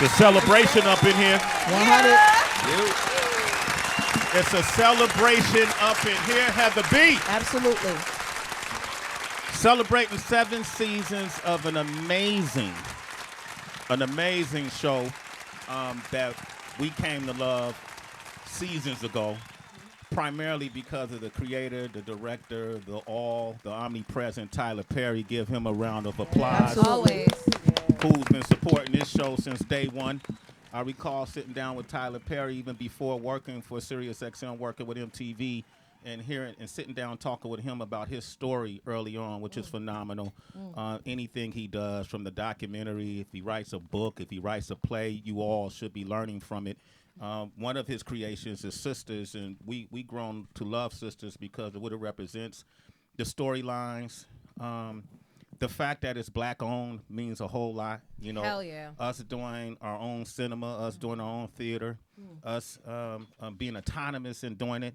The celebration up in here. 100. It's a celebration up in here. Heather B. Absolutely. Celebrating 7 seasons of an amazing show that we came to love seasons ago, primarily because of the creator, the director, the omnipresent Tyler Perry. Give him a round of applause. Absolutely. Who's been supporting this show since day one. I recall sitting down with Tyler Perry even before working for Sirius XM, working with MTV, and hearing and sitting down talking with him about his story early on, which is phenomenal. Anything he does, from the documentary, if he writes a book, if he writes a play, you all should be learning from it. One of his creations is Sistas, and we grown to love Sistas because of what it represents, the storylines. The fact that it's black-owned means a whole lot. You know, Hell yeah. Us doing our own cinema, us doing our own theater, us being autonomous in doing it.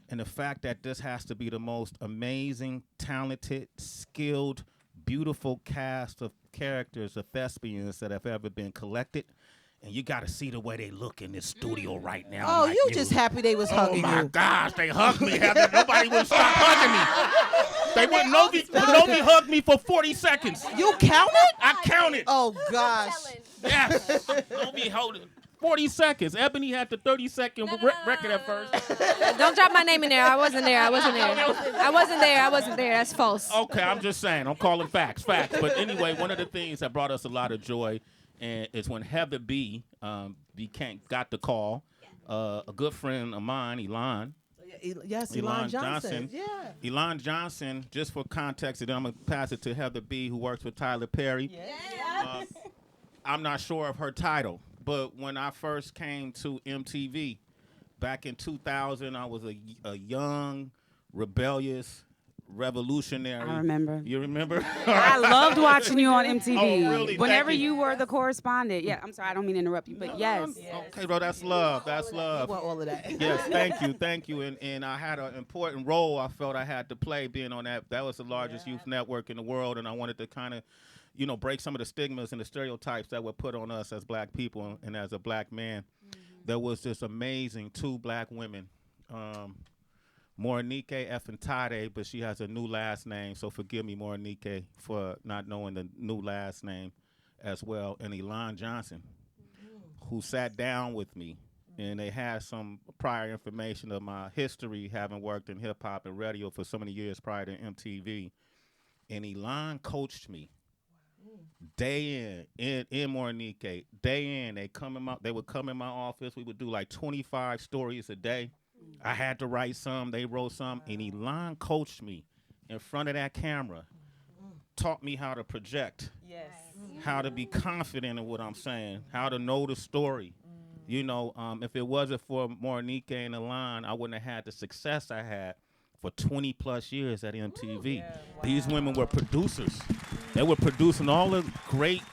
And the fact that this has to be the most amazing, talented, skilled, beautiful cast of characters, of thespians that have ever been collected. And you got to see the way they look in this studio right now. Oh, like, you just happy they was hugging you. Oh, my gosh, they hugged me. Heather. Nobody would stop hugging me. They wouldn't. Novi hugged me for 40 seconds. You counted? I counted. Oh, gosh. Yes. Novi holding 40 seconds. Ebony had the 30-second record at first. Don't drop my name in there. I wasn't there. That's false. Okay, I'm just saying. I'm calling facts. But anyway, one of the things that brought us a lot of joy is when Heather B got the call. A good friend of mine, Elon. Yes, Elon Johnson. Yeah. Elon Johnson, just for context, and I'm going to pass it to Heather B., who works with Tyler Perry. Yes. I'm not sure of her title, but when I first came to MTV back in 2000, I was a young, rebellious revolutionary. I remember. You remember? I loved watching you on MTV. Oh, really? Whenever Thank you. you were the correspondent. Yeah, I'm sorry, I don't mean to interrupt you, but yes. Okay, bro, that's love. That's love. You want all of that. Yes, thank you. And I had an important role I felt I had to play being on that. That was the largest youth network in the world, and I wanted to kind of, break some of the stigmas and the stereotypes that were put on us as black people and as a black man. There was this amazing 2 black women, Morenike Effentade, but she has a new last name, so forgive me, Morenike, for not knowing the new last name as well, and Elon Johnson, who sat down with me, and they had some prior information of my history, having worked in hip-hop and radio for so many years prior to MTV, and Elon coached me day in Morenike, day in. They would come in my office. We would do like 25 stories a day. I had to write some, they wrote some, and Elon coached me in front of that camera, taught me how to project, how to be confident in what I'm saying, how to know the story. If it wasn't for Morenike and Elon, I wouldn't have had the success I had for 20 plus years at MTV. These women were producers. They were producing all the great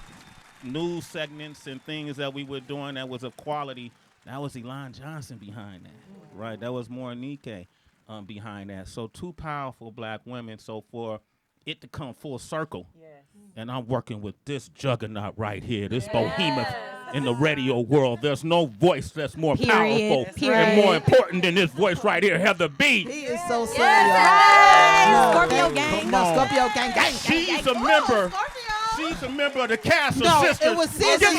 news segments and things that we were doing that was of quality. That was Elon Johnson behind that, right? That was Morenike behind that. So 2 powerful black women. So for it to come full circle, and I'm working with this juggernaut right here, this behemoth in the radio world. There's no voice that's more powerful and more important than this voice right here, Heather B. He is so silly, y'all. Scorpio gang. Scorpio gang. She's a member. She's a member of the cast of Sistas. It was Sistas. She is a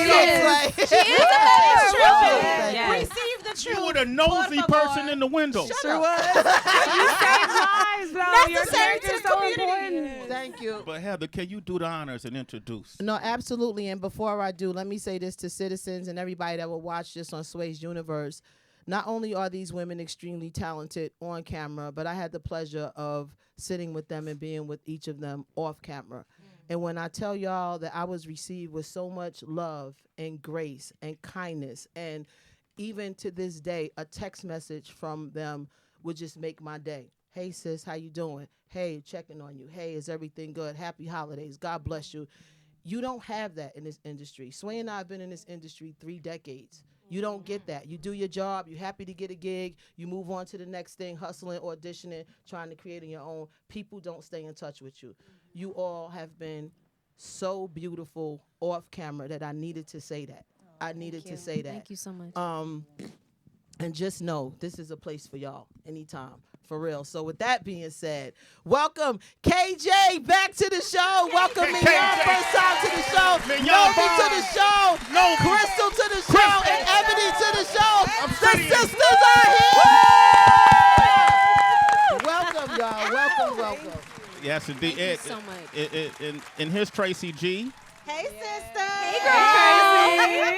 member. Receive the She was a nosy person in the window. Sure was. You saved lives, though. Your Necessary to character's the so community. important. Thank you. But Heather, can you do the honors and introduce? No, absolutely. And before I do, let me say this to citizens and everybody that will watch this on Sway's Universe. Not only are these women extremely talented on camera, but I had the pleasure of sitting with them and being with each of them off camera. And when I tell y'all that I was received with so much love and grace and kindness, and even to this day, a text message from them would just make my day. Hey, sis, how you doing? Hey, checking on you. Hey, is everything good? Happy holidays. God bless you. You don't have that in this industry. Sway and I have been in this industry 3 decades. You don't get that. You do your job. You're happy to get a gig. You move on to the next thing, hustling, auditioning, trying to create on your own. People don't stay in touch with you. You all have been so beautiful off camera that I needed to say that. I needed to say that. Thank you so much. And just know this is a place for y'all anytime. For real. So with that being said, welcome KJ back to the show. Welcome Mignon first time to the show. Novi to the show. Crystal to the show. And Ebony to the show. The sisters are here. Welcome, y'all. Welcome. Yes, indeed. Thank you so much. And here's Tracy G. Hey, sisters. Hey,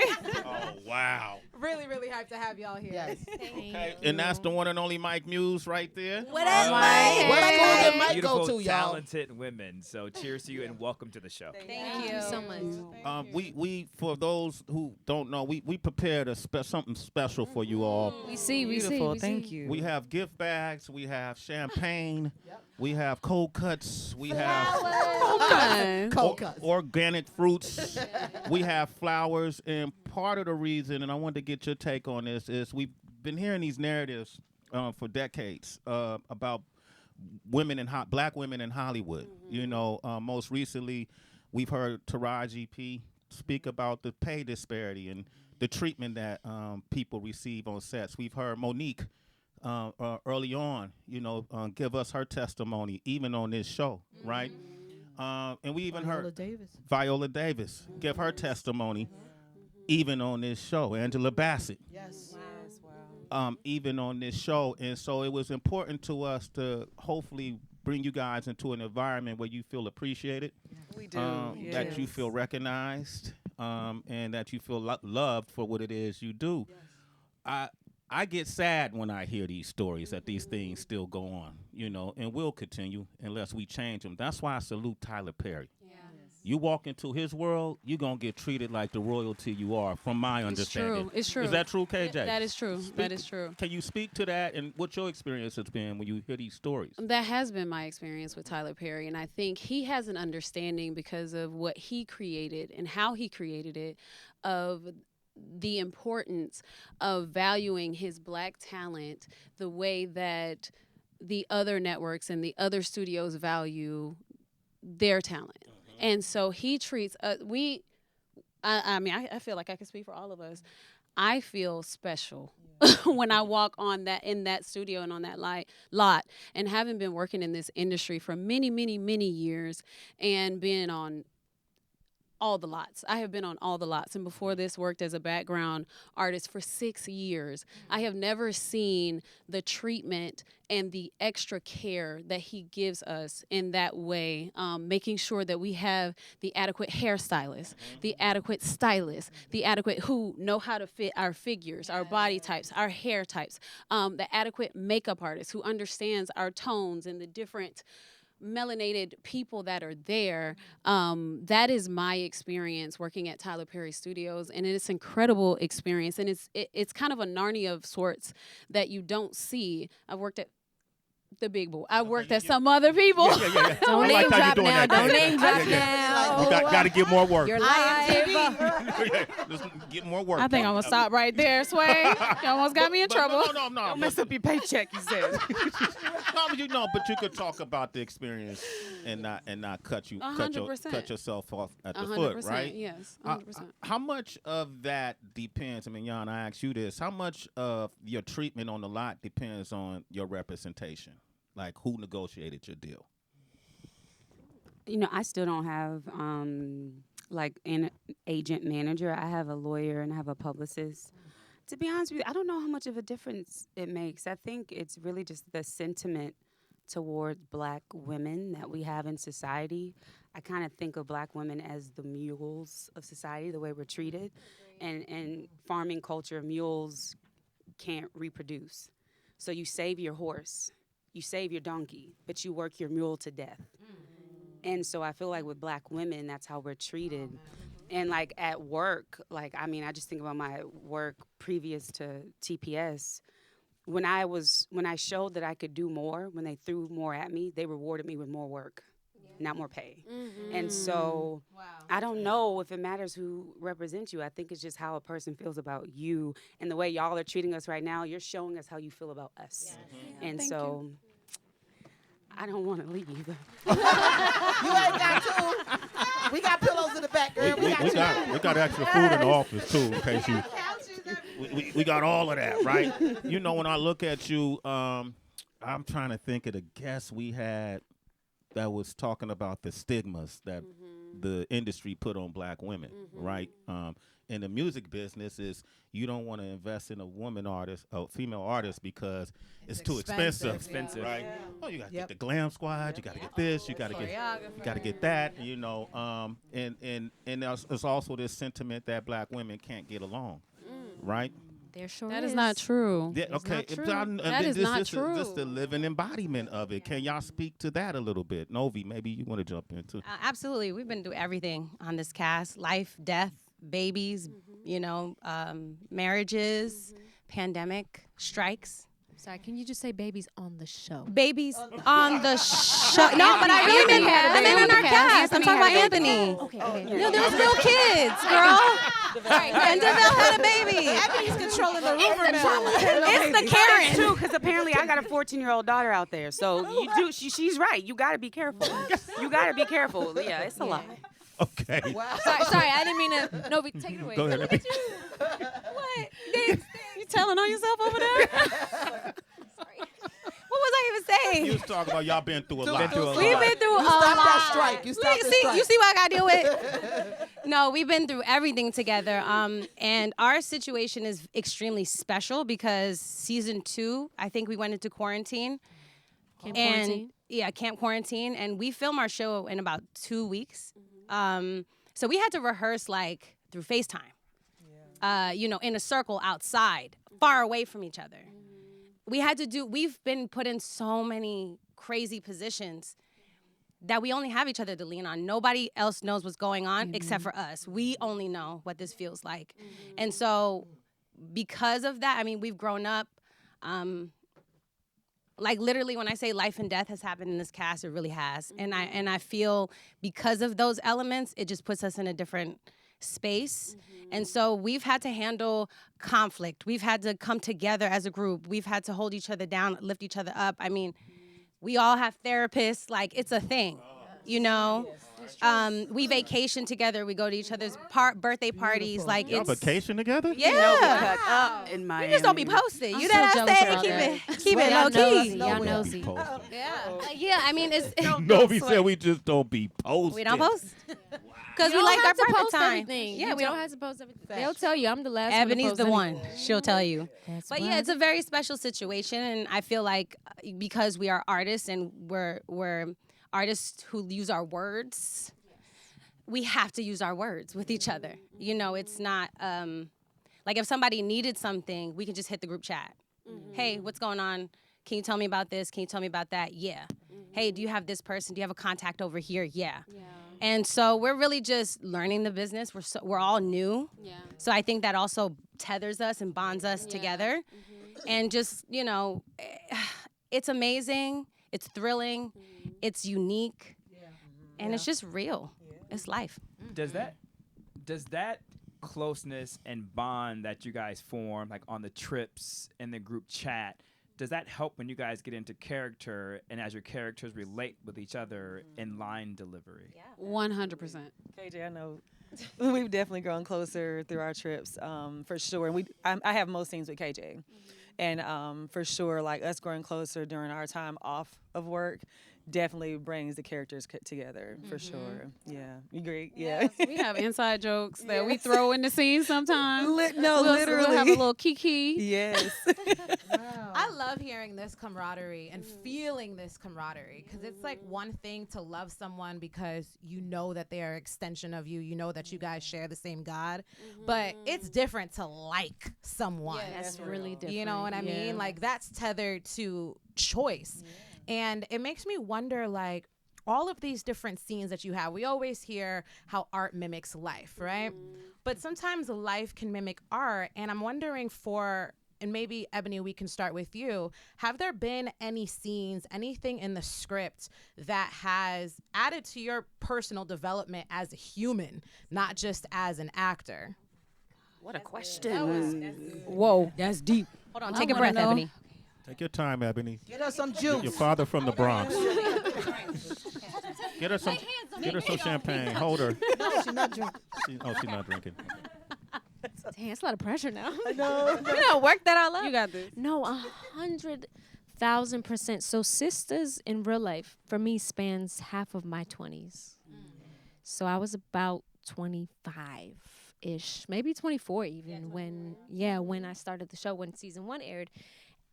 Tracy. Oh, wow. Really, really hyped to have y'all here. Yes. Okay. And that's the one and only Mike Muse right there. What up, Mike? What school did Mike Beautiful, go to, y'all? talented women. So cheers to you and welcome to the show. Thank you so much. We for those who don't know, we prepared something special for you all. We see. Thank you. We have gift bags. We have champagne. We have cold cuts. We have Cold cuts. organic fruits. We have flowers. And part of the reason, and I wanted to get your take on this, is we've been hearing these narratives for decades about black women in Hollywood. You know, most recently, we've heard Taraji P speak about the pay disparity and the treatment that people receive on sets. We've heard Monique early on, give us her testimony, even on this show, right? And we even heard Viola Davis give her testimony, even on this show. Angela Bassett, Yes. even on this show. And so it was important to us to hopefully bring you guys into an environment where you feel appreciated, We do. that you feel recognized, and that you feel loved for what it is you do. I get sad when I hear these stories that these things still go on, and will continue unless we change them. That's why I salute Tyler Perry. You walk into his world, you're going to get treated like the royalty you are, from my understanding. It's true. Is that true, KJ? That is true. That is true. Can you speak to that and what your experience has been when you hear these stories? That has been my experience with Tyler Perry, and I think he has an understanding because of what he created and how he created it, of the importance of valuing his black talent the way that the other networks and the other studios value their talent. And so he treats I feel like I can speak for all of us. I feel special when I walk in that studio and on that lot, and having been working in this industry for many, many, many years and been on all the lots. I have been on all the lots, and before this worked as a background artist for 6 years. I have never seen the treatment and the extra care that he gives us in that way, making sure that we have the adequate hairstylist, the adequate stylist, the adequate who know how to fit our figures, our body types, our hair types, the adequate makeup artist who understands our tones and the different melanated people that are there. That is my experience working at Tyler Perry Studios, and it's an incredible experience, and it's kind of a Narnia of sorts that you don't see. I've worked at the big boy. I worked at some other people. Yeah. Don't name drop now. Don't name drop now. You got to get more work. You're live. Just get more work. I think I'm going to stop right there, Sway. You almost got me in trouble. No. Don't mess up your paycheck, he said. But you could talk about the experience and not cut yourself off at the foot, right? Yes, 100%. How much of that depends? Mignon, I ask you this: how much of your treatment on the lot depends on your representation? Like, who negotiated your deal? I still don't have like an agent manager. I have a lawyer and I have a publicist. To be honest with you, I don't know how much of a difference it makes. I think it's really just the sentiment toward black women that we have in society. I kind of think of black women as the mules of society, the way we're treated. And farming culture, mules can't reproduce. So you save your horse, you save your donkey, but you work your mule to death. And so I feel like with black women, that's how we're treated. And like at work, I just think about my work previous to TPS. When I showed that I could do more, when they threw more at me, they rewarded me with more work, not more pay. And so I don't know if it matters who represents you. I think it's just how a person feels about you. And the way y'all are treating us right now, you're showing us how you feel about us. And Thank so I don't want to leave. You ain't got to. We got pillows in the back, girl. We got extra food in the office too, in case you. We got all of that, right? You know, when I look at you, I'm trying to think of the guests we had that was talking about the stigmas that the industry put on black women, right? In the music business is you don't want to invest in a woman artist, a female artist, because it's too expensive. Right? Yeah. Oh, you got to get the glam squad, you got to get this, you got to get that, you know. And there's also this sentiment that black women can't get along, right? There sure that is not true. Yeah, okay, that is not true. This is the living embodiment of it. Can y'all speak to that a little bit? Novi, maybe you want to jump into. Absolutely. We've been through everything on this cast: life, death, babies, you know, marriages, pandemic, strikes. Sorry, can you just say babies on the show? Babies on the show. No, but I really meant on our cast. I'm talking about Anthony. Okay. No, there was real kids, girl. And Deville had a baby. Ebony's controlling the rumor mill. It's the Karen. Too, because apparently I got a 14-year-old daughter out there. So you do. She's right. You got to be careful. You got to be careful. Yeah, it's a lot. Okay. Wow. Sorry, I didn't mean to. Novi, take it away. Go ahead. Look at you. What? You telling on yourself over there? Sorry. What was I even saying? You was talking about y'all been through a lot. We've been through a lot. Stop that strike. You stop the strike. You see what I got to deal with? No, we've been through everything together. And our situation is extremely special because season 2, I think we went into quarantine. Camp quarantine. And we film our show in about 2 weeks. So we had to rehearse like through FaceTime. You know, in a circle outside, far away from each other. We've been put in so many crazy positions that we only have each other to lean on. Nobody else knows what's going on except for us. We only know what this feels like. And so because of that, I mean, we've grown up. Like literally when I say life and death has happened in this cast, it really has. And I feel because of those elements, it just puts us in a different space. And so we've had to handle conflict. We've had to come together as a group. We've had to hold each other down, lift each other up. I mean, we all have therapists. Like, it's a thing, you know? We vacation together. We go to each other's birthday parties. Like, y'all it's vacation together? Yeah. Up in Miami. We just don't be posted. You know what I'm saying? Keep it low key. Y'all nosy. Yeah, I mean, it's Novi said we just don't be posted. we don't post. Because we like our private time. Everything. Yeah, you we don't don't. have to post everything. They'll tell you I'm the last Ebony's one to the post one. anything. She'll tell you. That's But why. yeah, it's a very special situation, and I feel like because we are artists and we're artists who use our words, we have to use our words with each other. You know, it's not like if somebody needed something, we can just hit the group chat. Hey, what's going on? Can you tell me about this? Can you tell me about that? Yeah. Hey, do you have this person? Do you have a contact over here? Yeah. And so we're really just learning the business. We're all new. Yeah. So I think that also tethers us and bonds us together. And just, you know, it's amazing. It's thrilling. It's unique. And it's just real. It's life. Does that closeness and bond that you guys form, like on the trips and the group chat, does that help when you guys get into character and as your characters relate with each other in line delivery? 100%. KJ, I know we've definitely grown closer through our trips, for sure. And I have most scenes with KJ. And for sure, like us growing closer during our time off of work definitely brings the characters together, for sure. Yeah, you agree? Yeah. Yes, we have inside jokes that we throw in the scene sometimes. Literally. We'll have a little kiki. Yes. I love hearing this camaraderie and feeling this camaraderie because it's like one thing to love someone because you know that they are an extension of you. You know that you guys share the same God, but it's different to like someone. Yeah, that's really different. You know what I mean? Like that's tethered to choice. And it makes me wonder, like, all of these different scenes that you have, we always hear how art mimics life, right? But sometimes life can mimic art. And I'm wondering and maybe, Ebony, we can start with you. Have there been any scenes, anything in the script that has added to your personal development as a human, not just as an actor? What a question. Whoa, that's deep. Hold on, take a breath, Ebony. Take your time, Ebony. Get us some juice. Your father from the Bronx. Get her some. Get her some champagne. Hold her. No, she's not drinking. She's not drinking. Damn, it's a lot of pressure now. No. We don't work that all out. You got this. No, 100,000%. So Sistas in real life for me spans half of my 20s. So I was about 25-ish, maybe 24 even when I started the show, when season 1 aired.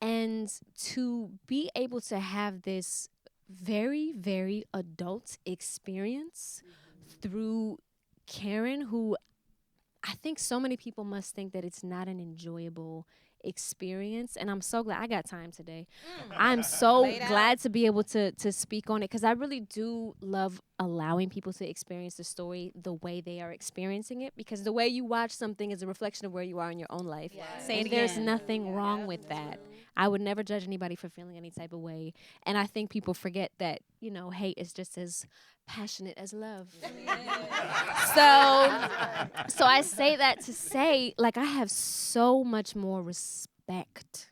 And to be able to have this very, very adult experience through Karen, who I think so many people must think that it's not an enjoyable experience, and I'm so glad I got time today. I'm so glad to be able to speak on it, because I really do love allowing people to experience the story the way they are experiencing it, because the way you watch something is a reflection of where you are in your own life. And there's nothing wrong with that. I would never judge anybody for feeling any type of way, and I think people forget that, you know, hate is just as passionate as love. So I say that to say, like, I have so much more respect.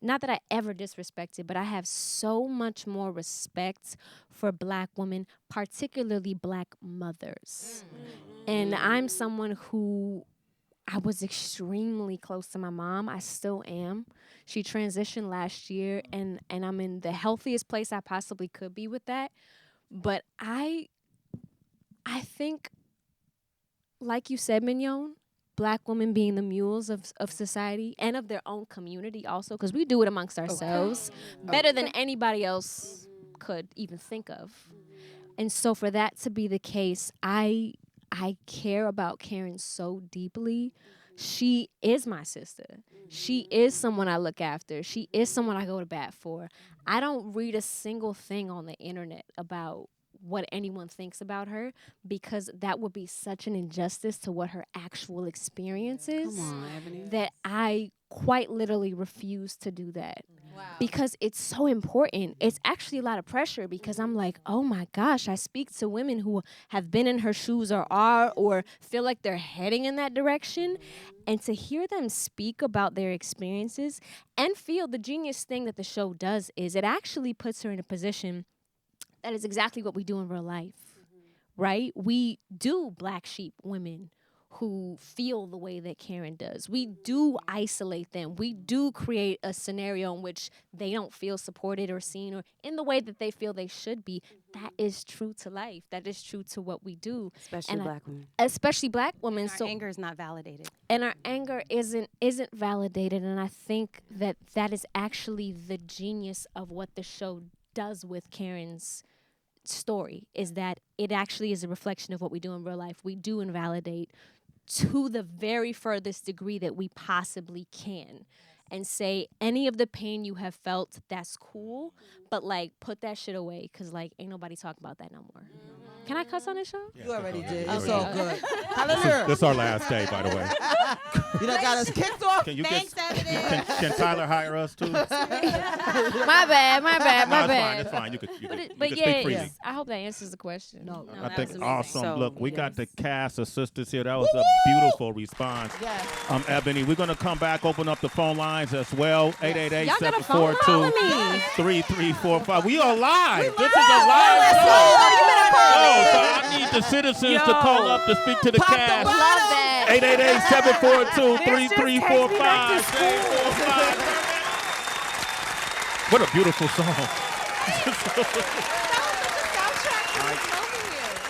Not that I ever disrespected, but I have so much more respect for Black women, particularly Black mothers. And I'm someone who, I was extremely close to my mom. I still am. She transitioned last year, and I'm in the healthiest place I possibly could be with that. But I think, like you said, Mignon, Black women being the mules of society and of their own community also, because we do it amongst ourselves better than anybody else could even think of. And so for that to be the case, I care about Karen so deeply. She is my sister. She is someone I look after. She is someone I go to bat for. I don't read a single thing on the internet about what anyone thinks about her, because that would be such an injustice to what her actual experience is. Come on, Ebony. That I quite literally refuse to do that. Because it's so important. It's actually a lot of pressure, because I'm like, oh my gosh, I speak to women who have been in her shoes or are, or feel like they're heading in that direction. And to hear them speak about their experiences and feel the genius thing that the show does is it actually puts her in a position that is exactly what we do in real life, right? We do Black sheep women who feel the way that Karen does. We do isolate them. We do create a scenario in which they don't feel supported or seen or in the way that they feel they should be. That is true to life. That is true to what we do. Especially Black women. Especially Black women. Our anger is not validated. And our anger isn't validated. And I think that is actually the genius of what the show does with Karen's story, is that it actually is a reflection of what we do in real life. We do invalidate to the very furthest degree that we possibly can, and say any of the pain you have felt, that's cool, but like put that shit away, because like ain't nobody talking about that no more. Can I cuss on this show? You already did. Okay. It's all good. Hallelujah. This is our last day, by the way. You done got us kicked off. Can you Thanks, Ebony. can Tyler hire us too? My bad. It's fine. You could But speak yeah, freely. I hope that answers the question. No. I that think was amazing. awesome. So, Look, we got yes. the cast of Sisters here. That was a beautiful response. Yes. Ebony, we're gonna come back, open up the phone lines as well. 888-742-3345. We are live. This is a live show. So I need the citizens to call up to speak to the cast. Love that. 888-742-3345. What a beautiful song.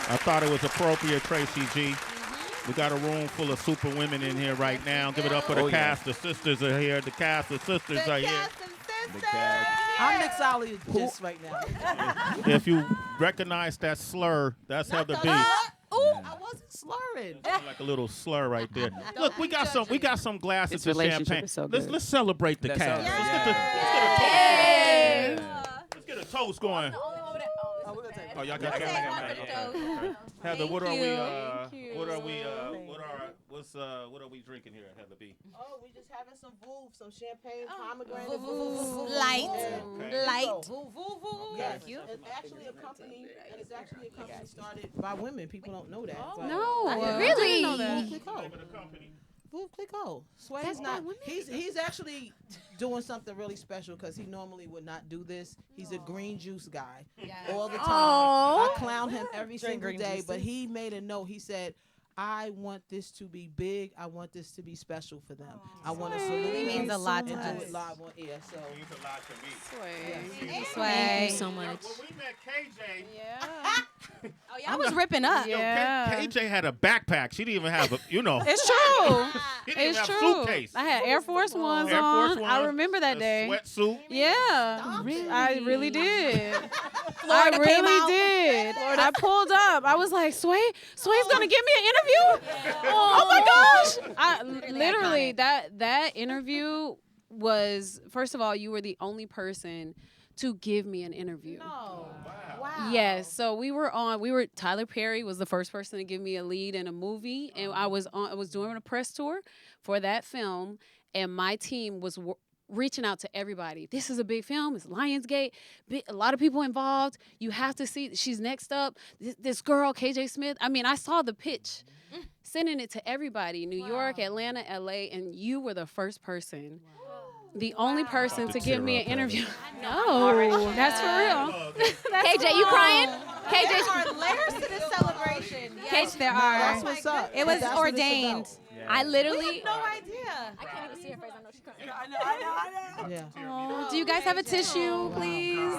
I thought it was appropriate, Tracy G. We got a room full of super women in here right now. Give it up for the cast. The sisters are here. The cast of sisters are here. I'm mixologist right now. If you recognize that slur, that's Heather B. Ooh, I wasn't slurring. Like a little slur right there. Look, we got some glasses This of relationship champagne. is so good. Let's celebrate the That's cast. so Let's get a toast going. Oh, y'all got Heather, what are we drinking here, Heather B? Oh, we just having some champagne, pomegranate Light. Yes. It's actually a company started by women. People don't know that. but No, Really? really? Veuve Clicquot. Sway's not. He's actually doing something really special because he normally would not do this. He's a green juice guy Yes. all the time. Aw. I clown him every Drink single green day, but juices. he made a note. He said, I want this to be big. I want this to be special for them. I want to salute It means them a lot and to do us. it live on air. So Means a lot to me. Sway. Thank you so much. When we met KJ, Yeah. Oh, yeah, I was ripping up. Yeah. KJ had a backpack. She didn't even have a, It's true. she didn't It's even have true. a suitcase. I had Air Force Ones Air Force on. I Ones, remember that a day. Sweatsuit. Yeah. I really did. I Florida came really out. did. I pulled up. I was like, Sway's gonna give me an interview? Oh my gosh. I literally that interview was, first of all, you were the only person to give me an interview. No. Wow. Yes, so Tyler Perry was the first person to give me a lead in a movie, and I was doing a press tour for that film, and my team was reaching out to everybody. This is a big film. It's Lionsgate. A lot of people involved. You have to see. She's next up. This girl, KJ Smith. I mean, I saw the pitch, sending it to everybody. New York, Atlanta, LA, and you were the first person. The only person to give me an interview. No, that's for real. KJ, you crying? There KJ, are layers to this celebration. Yes, there that's are. what's up. It was That's what it's ordained. about. I We literally. had no idea. I can't even see her face. I know she's crying. Yeah. Oh, do you guys have a tissue, please?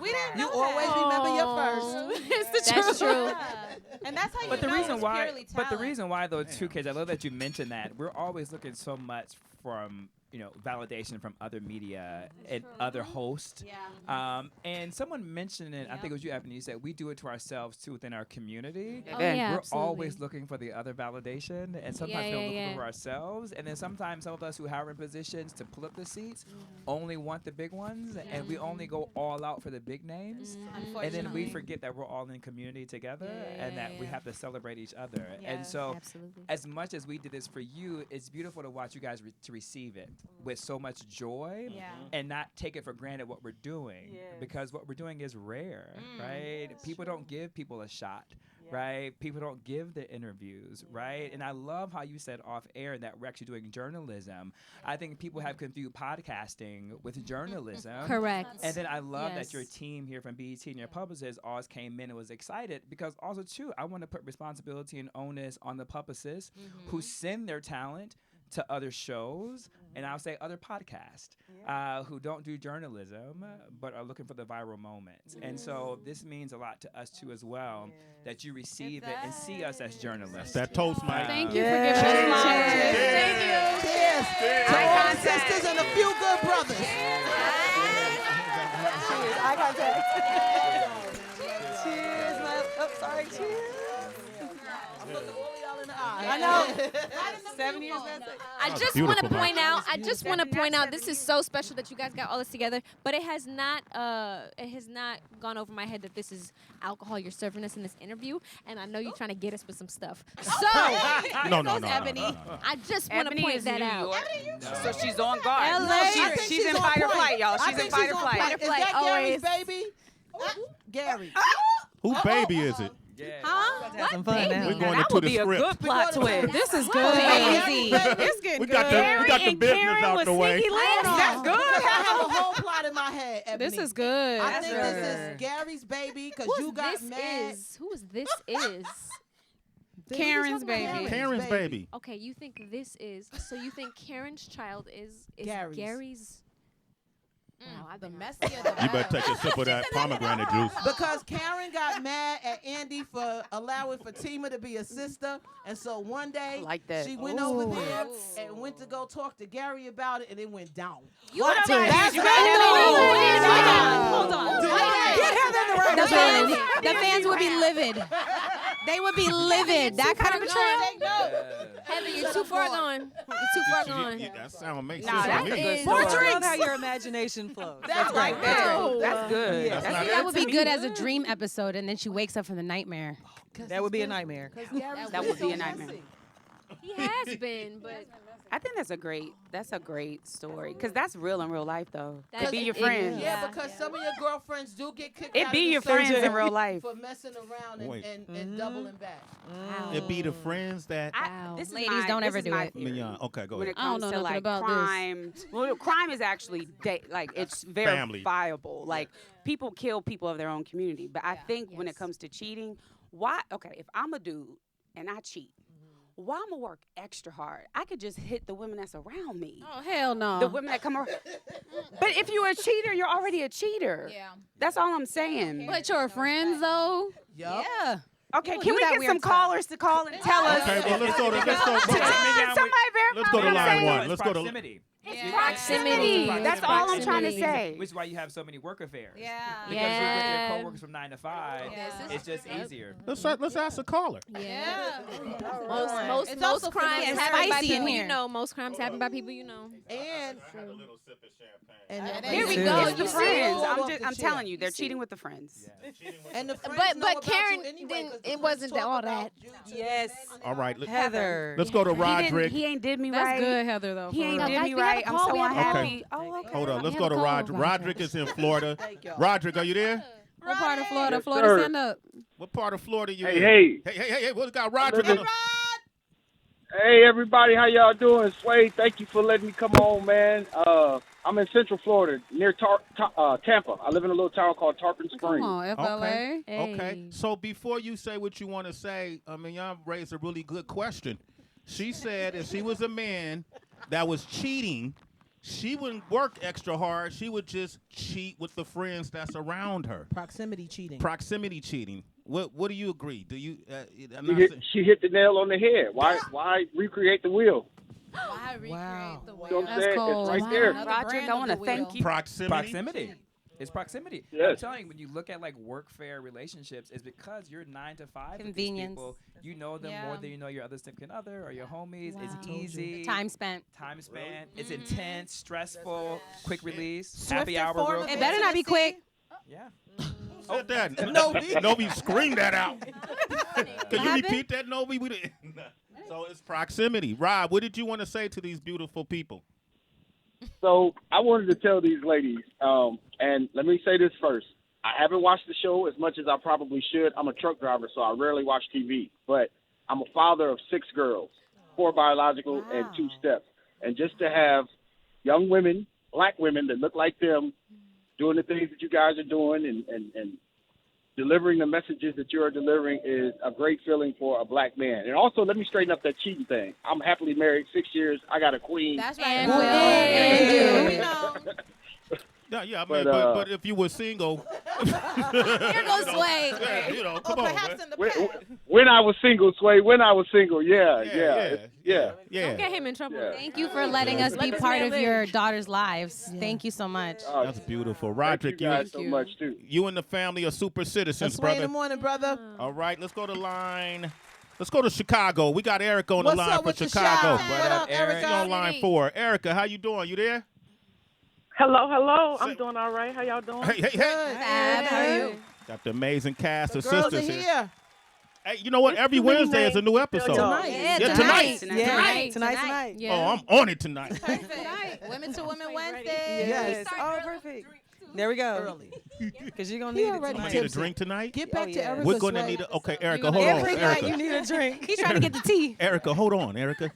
We didn't You know always that. remember your first. It's the That's truth. true. And that's how you But the know reason it's why, purely but the talent. reason why though too, kids, I love that you mentioned that. We're always looking so much from validation from other media and other hosts. Yeah. And someone mentioned it. I think it was you, Ebony. You said we do it to ourselves too within our community. Oh, yeah, We're absolutely. always looking for the other validation, and sometimes we don't look for ourselves. And then sometimes some of us who are in positions to pull up the seats only want the big ones, and we only go all out for the big names. And then we forget that we're all in community together, and that we have to celebrate each other. And so, Absolutely. as much as we did this for you, it's beautiful to watch you guys to receive it with so much joy and not take it for granted what we're doing, because what we're doing is rare, right? People don't give people a shot. Right? People don't give the interviews, right? And I love how you said off air that we're actually doing journalism. I think people have confused podcasting with journalism. Correct. And then I love Yes. that your team here from BET and your publicist always came in and was excited, because also too, I want to put responsibility and onus on the publicists who send their talent to other shows, and I'll say other podcasts who don't do journalism but are looking for the viral moments. And so this means a lot to us too as well, that you receive it and see us as journalists. That toast, Mike. Thank you for giving us a chance. Thank you. Cheers to all the sisters and a few good brothers. Eye contact. Cheers. Oh, sorry. Cheers. I'm looking all y'all in the eye. I know. 7 years. That's it. I That was just want to beautiful, point man. out. I just want to point out. This is so special that you guys got all this together. But it has not. It has not gone over my head that this is alcohol you're serving us in this interview. And I know you're trying to get us with some stuff. So No. Ebony. I just want to Ebony point is that New out. York, so she's on guard. LA. I think She's in fight or on flight, point. y'all. I She's in think fight or on flight. point. Is that Always. Gary's baby? Gary. Who baby is it? Huh? Have some fun now. We're going that into would the be a script. good plot twist. This is good. Crazy. It's getting We good. got the business out the way. That's good. I have a whole plot in my head, Ebony. This is good. I think this is Gary's baby because you got This mad. is who is this is. Karen's baby. Karen's baby. Okay, you think this is. So you think Karen's child is Gary's. Gary's. Wow, I've The been messier the You better better. take a sip of that pomegranate juice. Because Karen got mad at Andy for allowing Fatima to be a sister. And so one day Like that. she went over there and went to go talk to Gary about it, and it went down. You What? did. That's You right. Hold on. Get him in the right The place. fans would be livid. They would be livid. That kind of betrayal. Heather, you're too far gone. You're too far gone. That sound makes Nah, sense that's to a me. good I story. love how your imagination flows. That's right. That's good. That's That's not- That would be good as a dream episode, and then she wakes up from the nightmare. That would be a nightmare. That would be a nightmare. He has been, but I think that's a great story because that's real in real life though. That's- It be your it friends. is. Yeah, because some of your girlfriends do get kicked It out be of your the friends circle in real life. for messing around Wait. and doubling back. wow. It be the friends that. Wow. This is Ladies, my- don't this ever is do my it. theory. Mignon. Okay, go When ahead. it I don't comes know to nothing like about crime, well, crime is actually like it's Family. verifiable. Like people kill people of their own community. But I think when it comes to cheating, why? Okay, if I'm a dude and I cheat, why I'm gonna work extra hard? I could just hit the women that's around me. Oh hell no. The women that come around. But if you're a cheater, you're already a cheater. Yeah. That's all I'm saying. But your friends though. Yup. Yeah. Okay, People can do we that get weird some stuff. callers to call and tell us? Okay, well let's go to Can somebody verify let's go to what I'm line saying? one. It's Let's go to proximity. It's proximity. That's all I'm trying to say. Which is why you have so many work affairs. Yeah. Because you're with Yeah. your coworkers from 9 to 5. Yeah. It's just easier. let's ask a caller. Yeah. Most It's also crimes it's happen by spicy in people here. you know. Most crimes happen by people you know. And Here we True. go. It's You the see, friends. I'm telling you, they're cheating with the friends. and the friends But know about Karen you anyway, didn't- 'cause it the friends wasn't talk all about that. you to Yes. All right, Heather. let's go to Roderick. He ain't did me That's right. good, Heather though. He for ain't real. did Guys, me we have a right. I'm call, so we have a call. unhappy. Oh, okay. Hold on, let's We go have to a call. Roderick. Roderick is in Florida. y'all. Roderick, are you there? What part of Florida? Yes, Florida, sir. stand up. What part of Florida you Hey, in? hey. Hey, what got Roderick? Living- Hey, everybody, how y'all doing? Sway, thank you for letting me come on, man. I'm in Central Florida, near Tampa. I live in a little town called Tarpon Come Springs. on, FLA. Okay. So before you say what you want to say, Mignon raised a really good question. She said if she was a man that was cheating, she wouldn't work extra hard. She would just cheat with the friends that's around her. Proximity cheating. Proximity cheating. What do you agree? Do you? I'm She not hit, saying- she hit the nail on the head. Why recreate the wheel? Why recreate Wow. the You know what wheel? I'm That's saying? cold. It's right Wow. there. Another Roderick, brand I of want to the thank wheel. you. Proximity. It's proximity. I'm Yes. telling you, when you look at like work-fair relationships, it's because you're 9 to 5 with these Convenience. people. You know them Yeah. more than you know your other significant other or your homies. Wow. It's Told easy. Time spent. Time span. It's intense, stressful, quick release, Swifter happy hour form real of It quick. better not be quick. Yeah. Said that. Novi. Novi screamed that out. Can you happened? repeat that, Novi? We didn't. So it's proximity. Rob, what did you want to say to these beautiful people? So I wanted to tell these ladies, and let me say this first. I haven't watched the show as much as I probably should. I'm a truck driver, so I rarely watch TV. But I'm a father of 6 girls, 4 biological and 2 steps. And just to have young women, black women that look like them, doing the things that you guys are doing and delivering the messages that you're delivering is a great feeling for a black man. And also, let me straighten up that cheating thing. I'm happily married 6 years. I got a queen. That's right. And Will. Will. And And you know. Yeah, I But, mean, but if you were single, Here goes Sway. yeah, come Or on, perhaps man. in the When, past. when I was single, Sway, when I was single, yeah. Yeah. Don't get him in trouble. Yeah. Thank you for letting us be this part man of live. your daughter's lives. Thank you so much. That's beautiful, Thank Roderick. you guys so you. much too. You and the family are super citizens, That's way in brother. the morning, brother. All right, let's go to line. Let's go to Chicago. We got Erica on What's the line up for with the Chicago. shot? What What up, up, Eric? She's on line 4. Erica, how you doing? You there? Hello. Say- I'm doing all right. How y'all doing? Hey. Fab, how are you? Got the amazing cast of Girls are sisters here. here. Hey, you know what? It's Every too many Wednesday is a new episode. Tonight. Yeah, Yeah, tonight. tonight. Tonight. Yeah. Oh, I'm on it tonight. Perfect. Women to Women Wednesday. Yes. Oh, perfect. There we go. Early. Because you're going He to need it already I'm tonight. gonna need a tipsy. drink tonight. Get back Oh, to yeah. Erica's We're gonna way. need a. Okay, Erica, gonna hold on. Every night you Erica, need a drink. He's trying to get the tea. Erica, hold on, Erica.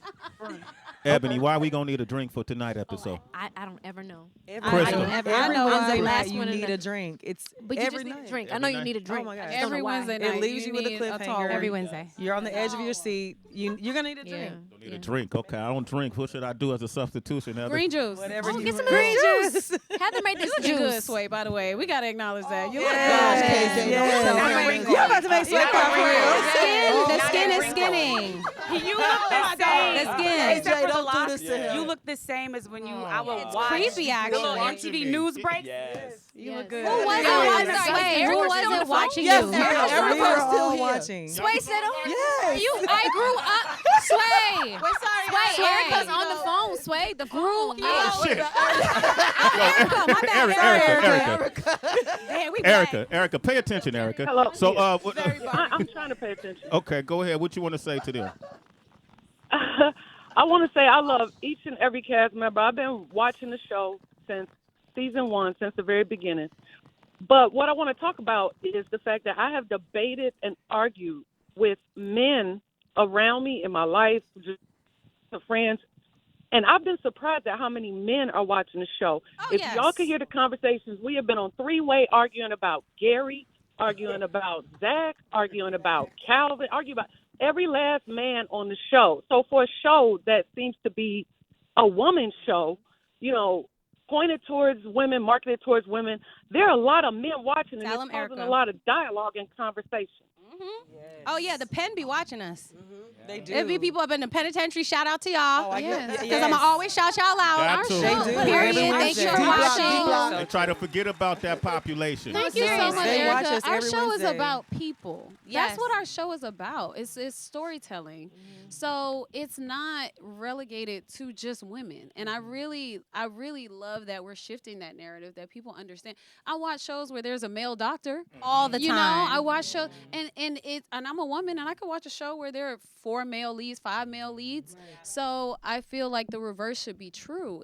Ebony, why we gonna need a drink for tonight episode? I don't ever know. Every Crystal. night. Every Every know Wednesday I'm the night last you one in need the- a drink. It's But you every just need night. a drink. I Every know you night? need a drink. my I gosh. just don't Every know why. Wednesday It night. leaves you with a need cliffhanger. tall one. Every Wednesday. You're on the edge of your seat. You're going to need a drink. Don't need a drink. Okay, I don't drink. What should I do as a substitution, Heather? Green juice. Whatever Oh, you get some want. green juice. Heather made this You look good, juice. Sway, by the way. We got to acknowledge that. You look Yes, KJ, don't yes. tell I'm her. ready. You're about to make sweat pop for real. The skin is skinning. You look the same. The skin. KJ, Except for the don't do locks. this to him. You look the same as when I would It's watch creepy, the little actually. MTV news breaks. Yes. You look good. Who was Oh, it? I'm I'm sorry. sorry. Who Erica's wasn't still on the watching Yes, you? Erica's We were still all here. watching. Sway said, "Oh, Yes. I grew up." Sway. We're sorry. Sway. Erica's on the phone. Sway. The grew up. Oh shit! Damn, we Erica, pay attention, Erica. Hello. So, I'm trying to pay attention. okay, go ahead. What you want to say to them? I want to say I love each and every cast member. I've been watching the show since season 1, since the very beginning. But what I want to talk about is the fact that I have debated and argued with men around me in my life, just friends, and I've been surprised at how many men are watching the show. If y'all could hear the conversations, we have been on three-way arguing about Gary, arguing about Zach, arguing about Calvin, arguing about every last man on the show. So for a show that seems to be a woman's show, you know, pointed towards women, marketed towards women, there are a lot of men watching, and it's causing a lot of dialogue and conversation. Yes. Oh yeah, the pen be watching us. They do. There be people up in the penitentiary. Shout out to y'all. Because I'm gonna always shout y'all out. Got Our to. show. They do. Period. Every Thanks Wednesday. for watching. They try to forget about that population. Thank you so much, They watch Erica. us Our every show is Wednesday. about people. Yes. That's what our show is about. It's storytelling. So it's not relegated to just women. And I really love that we're shifting that narrative, that people understand. I watch shows where there's a male doctor all the time. You know, I watch shows and I'm a woman and I could watch a show where there are 4 male leads, 5 male leads. Right. So I feel like the reverse should be true.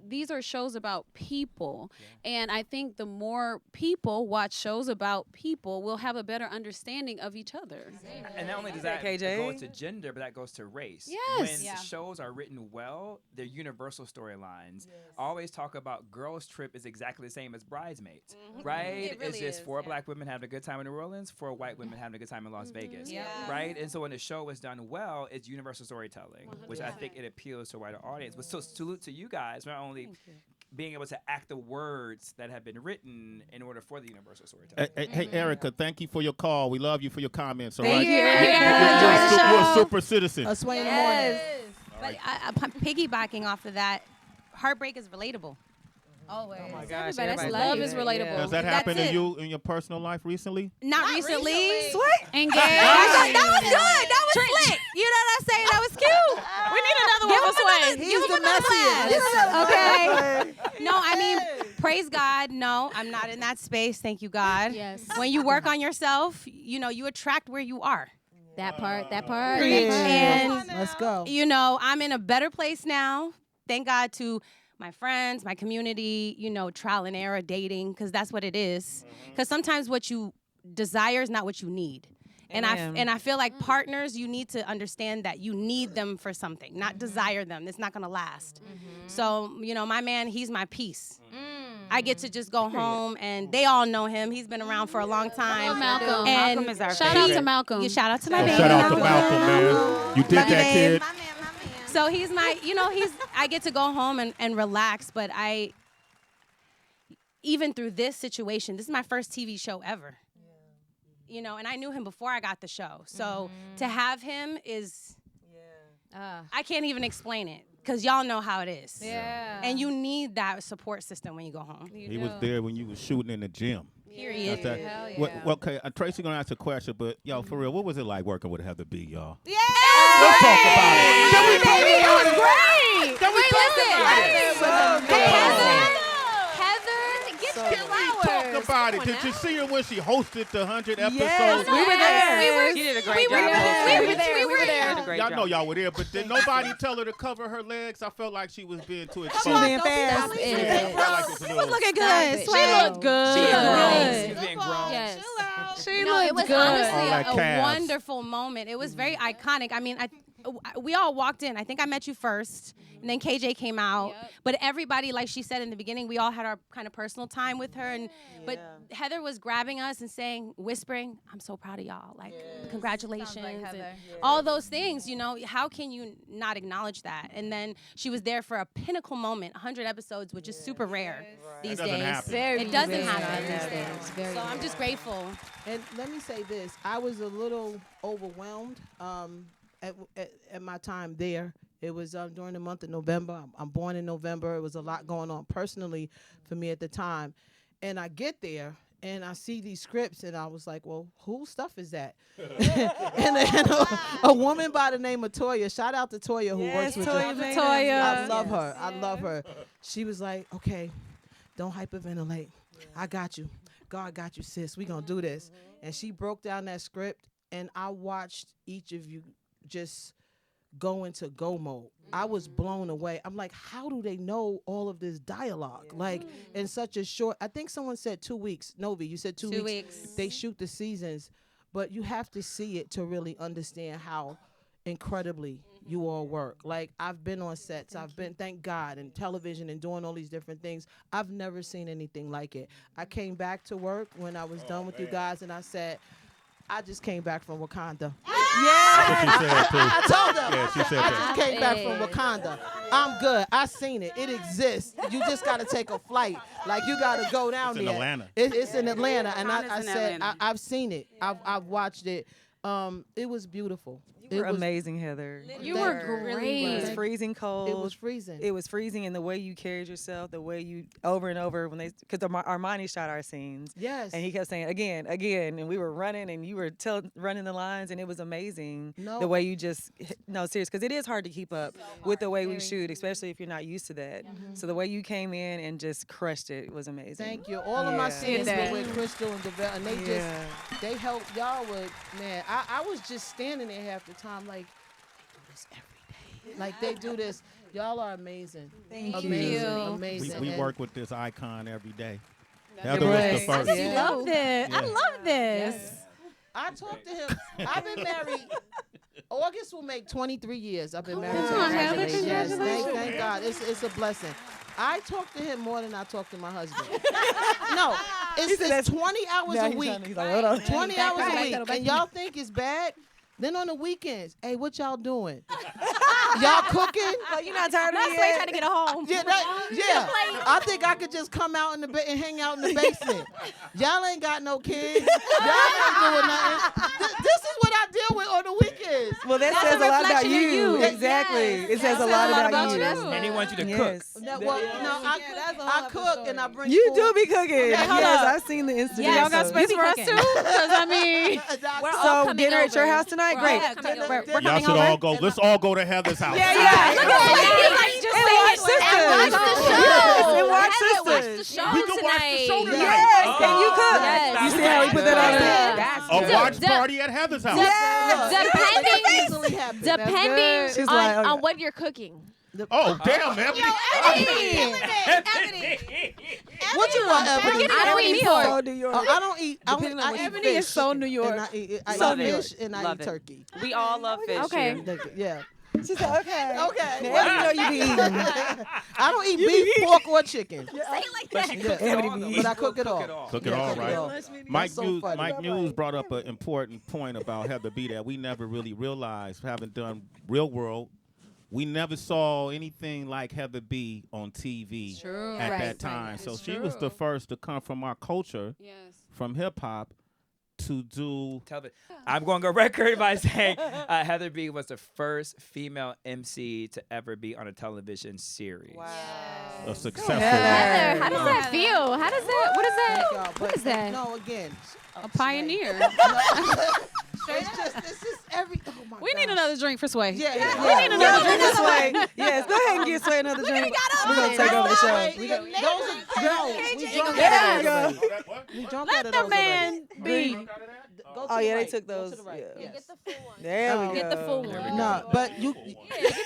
These are shows about people. Yeah. And I think the more people watch shows about people, we'll have a better understanding of each other. And not only does that go into gender, but that goes to race. Yes. When shows are written well, they're universal storylines. I always talk about Girls Trip is exactly the same as Bridesmaids, right? It really it's just is, 4 black women having a good time in New Orleans, 4 white women having a good time in Las Vegas, right? And so when the show is done well, it's universal storytelling, which I think it appeals to a wider audience. But so salute to you guys, not only being able to act the words that have been written in order for the universal storytelling. Hey, Erica, thank you for your call. We love you for your comments. All Thank right? you. You're a super citizen. A sway in the morning. But piggybacking off of that, heartbreak is relatable. Always. Oh my gosh, Love is relatable. Does that happen to you in your personal life recently? Not recently. Sweet. Engaged. That was good. That was slick. You know what I'm saying? That was cute. We need another one for Sway. He's the messiest. Okay. No, I mean, praise God. No, I'm not in that space. Thank you, God. Yes. When you work on yourself, you know, you attract where you are. That part. And let's go. You know, I'm in a better place now. Thank God to my friends, my community, you know, trial and error dating, because that's what it is. Because sometimes what you desire is not what you need. And I feel like partners, you need to understand that you need them for something, not desire them. It's not going to last. So, you know, my man, he's my peace. I get to just go home, and they all know him. He's been around for a long time. Malcolm. And Malcolm is our Shout out to Malcolm. Shout out to my baby. Shout out to Malcolm, man. You did that, kid. So he's my, you know, I get to go home and relax, but even through this situation, this is my first TV show ever. You know, and I knew him before I got the show. So to have him is, I can't even explain it, because y'all know how it is. Yeah. And you need that support system when you go home. He was there when you was shooting in the gym. Period. Hell yeah. Well, okay, Tracy gonna ask a question, but yo, for real, what was it like working with Heather B, y'all? Yeah. Let's talk about it. Can we talk about it? It was great. Can we talk about it? Heather, get your flowers. Talk about it. Did you see her when she hosted the 100 episodes? Yes, we were there. She did a great job. We were there. Y'all know y'all were there, but did nobody tell her to cover her legs? I felt like she was being too exposed. She was being fast. She was looking good. She looked good. She was being grown. Yes. She it was good. honestly a calves. wonderful moment. It was very iconic. I mean, we all walked in. I think I met you first, and then KJ came out. Yep. But everybody, like she said in the beginning, we all had our kind of personal time with her. But Heather was grabbing us and saying, whispering, "I'm so proud of y'all. Like, congratulations." And all those things, you know, how can you not acknowledge that? And then she was there for a pinnacle moment, 100 episodes, which is super rare these That doesn't days. happen. It doesn't happen these days. So I'm just grateful. And let me say this: I was a little overwhelmed at my time there. It was during the month of November. I'm born in November. It was a lot going on personally for me at the time. And I get there and I see these scripts and I was like, well, whose stuff is that? and a woman by the name of Toya. Shout out to Toya who works with Toya. I love her. I love her. She was like, okay, don't hyperventilate. I got you. God got you, sis. We gonna do this. And she broke down that script, and I watched each of you just go into go mode. I was blown away. I'm like, how do they know all of this dialogue? Like in such a short, I think someone said 2 weeks. Novi, you said 2 weeks. 2 weeks. They shoot the seasons, but you have to see it to really understand how incredibly you all work. Like I've been on sets, I've been, thank God, in television and doing all these different things. I've never seen anything like it. I came back to work when I was done with you guys, and I said, I just came back from Wakanda. That's what she said too. I told her. Yeah, she said I that. just came back from Wakanda. I'm good. I seen it. It exists. You just got to take a flight. Like you got to go down It's there. in Atlanta. It's in Atlanta, and I Wakanda's in said Atlanta. I've seen it. I've watched it. It was beautiful. You were amazing, Heather. You Thank were you. great. It was freezing cold. It was freezing. It was freezing, and the way you carried yourself, the way you over and over when they, because Armani shot our scenes. Yes. And he kept saying again, and we were running, and you were running the lines, and it was amazing. No. The way you just serious, because it is hard to keep up with the way we shoot, especially if you're not used to that. So the way you came in and just crushed it was amazing. Thank you. All of my Yeah. scenes that. were with Crystal and Develle, and they helped y'all with, man, I was just standing there half the time like, do this every day. Like they do this. Y'all are amazing. Thank amazing, you. Amazing. We And work with this icon every day. That's Heather was right. the first. I just love this. I Yeah. love this. I talked to him. I've been married. August will make 23 years. I've been married to on, him. Heather. Yes, Congratulations. thank God. It's a blessing. I talk to him more than I talk to my husband. No, it's 20 hours Now a he's week. trying to- he's like, hold on. 20 hours a Back week. pedal, back And y'all think it's bad? Then on the weekends, hey, what y'all doing? Y'all cooking? Like, you're not tired of That's me why yet? trying to get home. Yeah, I think I could just come out in the and hang out in the basement. Y'all ain't got no kids. Y'all ain't doing nothing. This is what I deal with on the weekends. Well, that That's says a a lot about reflection of you. you. Exactly. Yes. It says a That lot says about you. And he wants you to Yes. No, well, no, I cook and I bring You food. do be cooking. hold Yes, up. I've seen the Instagram. Yeah, Y'all got episodes. space for us too? Because I mean, We're all So coming dinner at your over. house tonight? We're Great. all coming over. We're Y'all coming should over. all go. Let's all go to Heather's house. Yeah, yeah. Look at that. Like, just say watch it. Sistas. And watch the show. Yes, and watch Heather, watch Sistas. the show We can watch the tonight. show tonight. Yes, and you cook. Yes. You see how we put that on there? Yes. A watch De- party at Heather's house. Depending, Easily happen. depending She's on, like, okay. on what you're cooking. Oh, damn, Ebony. What you want, Ebony? I don't eat pork. So New York. I don't eat. Depending on what you Ebony fish. is so New York. And I eat So New fish York. and I Love eat it. turkey. We all love fish. Okay. here. Yeah. She said, okay. Okay. Now, Ebony know you be eating. I don't eat beef, pork, or chicken. Say it like But that. she cooks Ebony it all, be though. eating. But I cook it all. Cook it Yeah, all, cook it right? all. Mike so News, funny. Mike News brought up an important point about Heather B that we never really realized, having done Real World. We never saw anything like Heather B on TV True. at Right. that time. So It's she was the true. first to come from our culture, yes. from hip hop, to do. I'm going to go record by saying Heather B was the first female MC to ever be on a television series. A successful Heather, how does that feel? How does that? What is Thank that? y'all, What but is that? No, again. A pioneer. It's just every. Oh my We need gosh. another drink for Sway. Yeah, We need another drink for Sway. Yes, go ahead and get Sway another drink. We're going to take over the show. We drunk There at we go. it already. We drunk at Let it the already. man be. Go to Oh, the yeah, they right. took Go those. to the right. Yeah. Yes. There we go. Get the full one. No, but you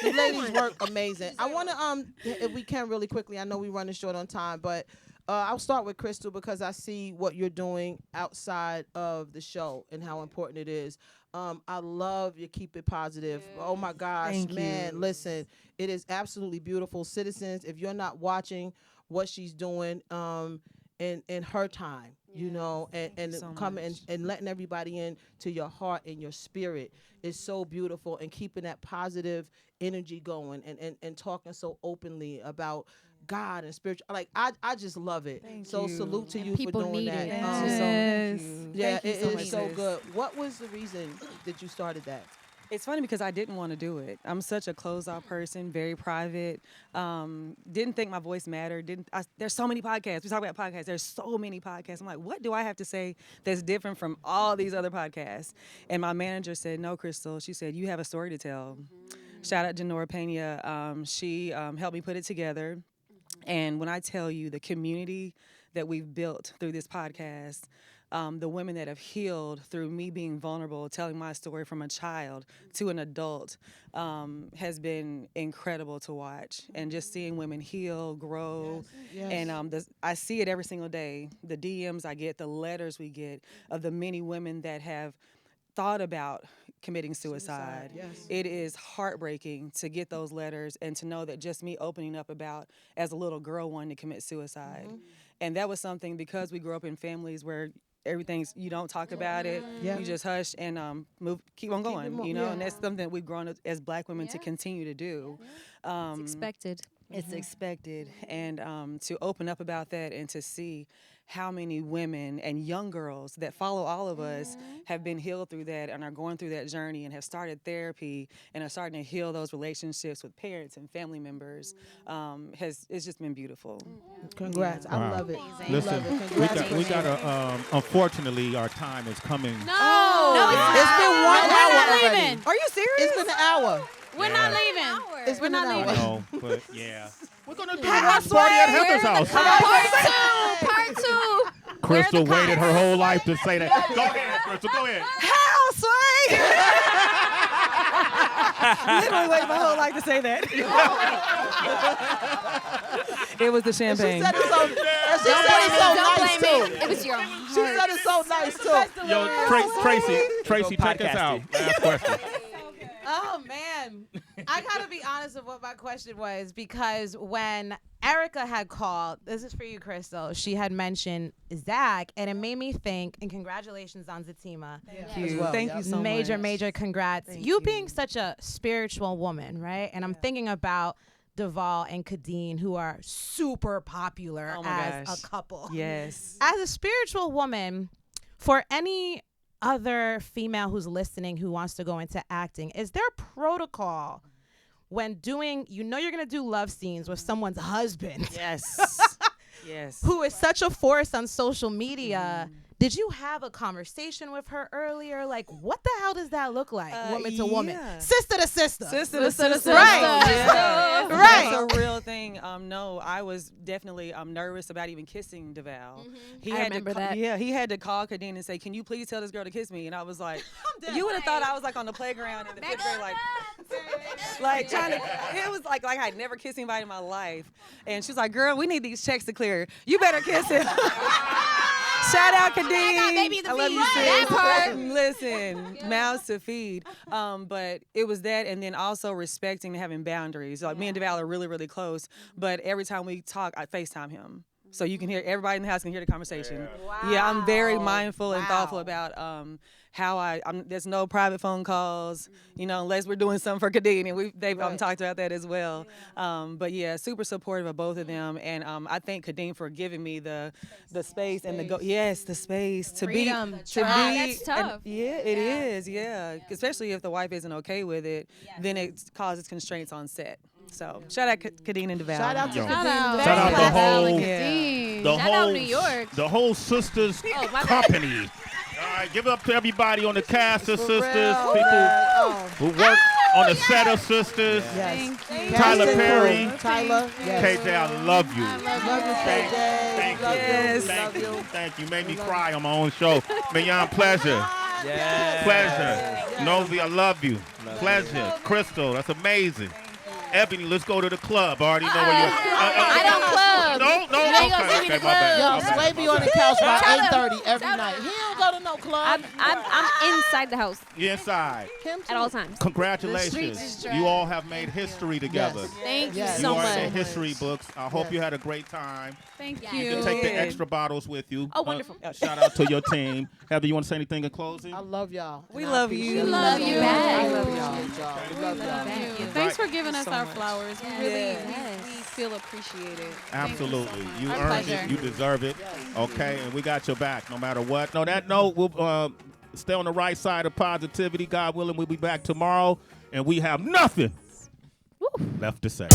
ladies work amazing. I want to if we can really quickly. I know we're running short on time, but I'll start with Crystal because I see what you're doing outside of the show and how important it is. I love you keep it positive. Oh my gosh, Thank man, you. listen, it is absolutely beautiful. Citizens, if you're not watching what she's doing in her time, you know, and so coming much. and letting everybody in to your heart and your spirit is so beautiful, and keeping that positive energy going and talking so openly about God and spiritual. Like I just love it. Thank so you. salute to And you for people doing need that. it. Thank you. Yeah, Thank you it so is much, so sis. good. What was the reason that you started that? It's funny because I didn't want to do it. I'm such a closed-off person, very private. Didn't think my voice mattered. There's so many podcasts. We talk about podcasts. There's so many podcasts. I'm like, what do I have to say that's different from all these other podcasts? And my manager said, no, Crystal. She said, you have a story to tell. Shout out to Nora Pena. She helped me put it together. And when I tell you the community that we've built through this podcast, the women that have healed through me being vulnerable, telling my story from a child to an adult, has been incredible to watch. And just seeing women heal, grow, and I see it every single day. The DMs I get, the letters we get of the many women that have thought about committing suicide. Yes. It is heartbreaking to get those letters and to know that just me opening up about as a little girl wanting to commit suicide. And that was something, because we grew up in families where everything's, you don't talk about it, you just hush and keep on going, you know, and that's something that we've grown up as Black women to continue to do. It's expected. It's expected. And to open up about that and to see how many women and young girls that follow all of us have been healed through that and are going through that journey and have started therapy and are starting to heal those relationships with parents and family members, it's just been beautiful. Congrats. I love it. Listen, we got to, unfortunately, our time is coming. No, It's been 1 hour not already. leaving. Are you serious? It's been an hour. We're not leaving. It's been an hour. No, but yeah. We're going to do a watch party at Heather's house. Part two. Crystal waited her whole life to say that. Go ahead, Crystal, go ahead. Literally waited my whole life to say that. It was the champagne. She said it so nice too. It was your She said it so nice too. Yo, Tracy, check us out. Last question. Oh man, I gotta be honest with what my question was, because when Erica had called, this is for you, Crystal, she had mentioned Zach, and it made me think. And congratulations on Zatima. Thank you. Thank you so much. Major congrats. You being such a spiritual woman, right? And I'm thinking about Duvall and Kadeen, who are super popular as a couple. Yes. As a spiritual woman, for any other female who's listening who wants to go into acting, is there protocol when doing, you're going to do love scenes with someone's husband? Yes. Yes. Who is such a force on social media? Did you have a conversation with her earlier? Like, what the hell does that look like, woman to woman? Sister to sister. Sister to sister. Right. Yeah. Right. That's a real thing. No, I was definitely nervous about even kissing Duval. I remember that. Yeah, he had to call Kadeen and say, "Can you please tell this girl to kiss me?" And I was like, "You would have thought I was like on the playground in the 5th grade, like trying to." It was like I'd never kissed anybody in my life, and she was like, "Girl, we need these checks to clear. You better kiss him." Shout out, Kadeen. I love you, sis. That part. Listen, mouths to feed. But it was that, and then also respecting and having boundaries. Like me and Duval are really, really close. But every time we talk, I FaceTime him. So you can hear, everybody in the house can hear the conversation. Yeah, I'm very mindful and thoughtful about how there's no private phone calls, you know, unless we're doing something for Kadeen, and they've talked about that as well. But yeah, super supportive of both of them, and I thank Kadeen for giving me the space and the space to Freedom. be. That's tough. Yeah, it is. Yeah, especially if the wife isn't okay with it, then it causes constraints on set. So shout out Kadeen and Duval. Shout out to Yo. Kadeen. Shout out the whole, Shout out New York. the whole Sistas Oh, my bad. company. All right, give it up to everybody on the cast of Sisters, real, people man. who work on the set of Sisters. Yes. Tyler Yes. Perry. Tyler. Yes. KJ, I love you. Love you, KJ. Thank Love you. you. Thank Love you. you. Thank you. Made me cry on my own show. Mignon, pleasure. Yeah. Pleasure. Novi, I love you. Pleasure. Crystal, that's amazing. Ebony, let's go to the club. I already know where you're. I don't club. No, You ain't gonna see me okay, in my the bad. Yo, my bad. Sway be on the couch by Tell him. 8:30 every Tell night. him. He don't go to no club. I'm inside the house You inside. at all times. Congratulations. You all have made history together. Yes. Thank you Yes. You so are in the much. history books. I hope Yes. you had a great time. Thank Yeah. you. You can take the extra bottles with you. Oh, wonderful. Shout out to your team. Heather, you want to say anything in closing? I love y'all. We And I love appreciate you. it. We love you. I love y'all. We love y'all. Thank you. Right. Thanks for giving us so our much. flowers. We really we feel appreciated. Absolutely. You Our earned pleasure. it. You deserve it. Okay, and we got your back no matter what. On that note, we'll stay on the right side of positivity. God willing, we'll be back tomorrow, and we have nothing left to say.